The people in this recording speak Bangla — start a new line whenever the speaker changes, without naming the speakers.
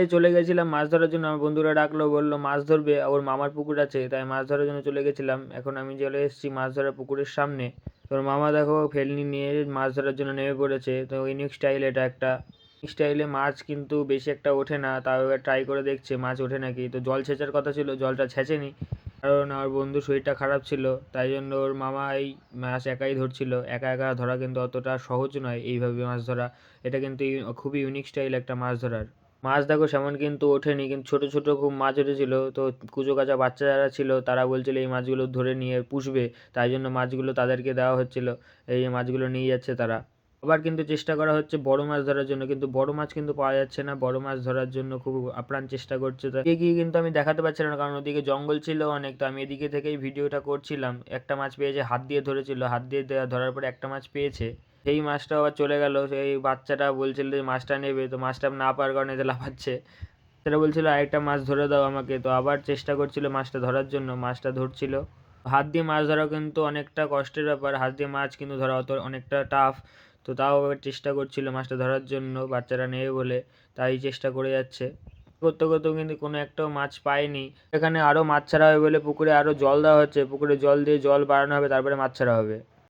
এই চলে গেছিলাম মাছ ধরার জন্য। আমার বন্ধুরা ডাকলো, বলল মাছ ধরবে, ওর মামার পুকুর আছে, তাই মাছ ধরার জন্য চলে গেছিলাম। এখন আমি চলে এসেছি মাছ ধরার পুকুরের সামনে। তোর মামা দেখো ফেলনি নিয়ে মাছ ধরার জন্য নেমে পড়েছে। তো ইউনিক স্টাইল, এটা একটা স্টাইলে মাছ কিন্তু বেশি একটা ওঠে না, তাও এবার ট্রাই করে দেখছে মাছ ওঠে নাকি। তো জল ছেঁচার কথা ছিল, জলটা ছেঁচেনি, কারণ আমার বন্ধুর শরীরটা খারাপ ছিল, তাই জন্য ওর মামা এই মাছ একাই ধরছিল। একা একা ধরা কিন্তু অতটা সহজ নয়, এইভাবে মাছ ধরা। এটা কিন্তু খুবই ইউনিক স্টাইল একটা মাছ ধরার। মাছ দেখো সেমন কিন্তু ওঠেনি, কিন্তু ছোট ছোট খুব মাছ উঠেছিল। তো কুচো কাঁচা বাচ্চা যারা ছিল তারা বলছিল এই মাছগুলো ধরে নিয়ে পুষবে, তাই জন্য মাছগুলো তাদেরকে দেওয়া হচ্ছিল। এই মাছগুলো নিয়ে যাচ্ছে তারা। আবার কিন্তু চেষ্টা করা হচ্ছে বড় মাছ ধরার জন্য, কিন্তু বড় মাছ কিন্তু পাওয়া যাচ্ছে না। বড় মাছ ধরার জন্য খুব আপ্রাণ চেষ্টা করছে, তো এগিয়ে কিন্তু আমি দেখাতে পারছিলাম না, কারণ ওদিকে জঙ্গল ছিল অনেক। তো আমি এদিকে থেকেই ভিডিওটা করছিলাম। একটা মাছ পেয়েছে, হাত দিয়ে ধরেছিল, হাত দিয়ে ধরার পরে একটা মাছ পেয়েছে। সেই মাছটা আবার চলে গেল। সেই বাচ্চাটা বলছিল যে মাছটা নেবে, তো মাছটা না পাওয়ার কারণে যে লাফাচ্ছে। সেটা বলছিল আরেকটা মাছ ধরে দাও আমাকে। তো আবার চেষ্টা করছিল মাছটা ধরার জন্য, মাছটা ধরছিল। হাত দিয়ে মাছ ধরা কিন্তু অনেকটা কষ্টের ব্যাপার, হাত দিয়ে মাছ কিন্তু ধরা অত অনেকটা টাফ। তো তাও আবার চেষ্টা করছিল মাছটা ধরার জন্য, বাচ্চারা নেবে বলে, তাই চেষ্টা করে যাচ্ছে। করতে করতেও কিন্তু কোনো একটাও মাছ পায়নি। এখানে আরও মাছ ছাড়া হবে বলে পুকুরে আরও জল দেওয়া হচ্ছে, পুকুরে জল দিয়ে জল বাড়ানো হবে, তারপরে মাছ ছাড়া হবে।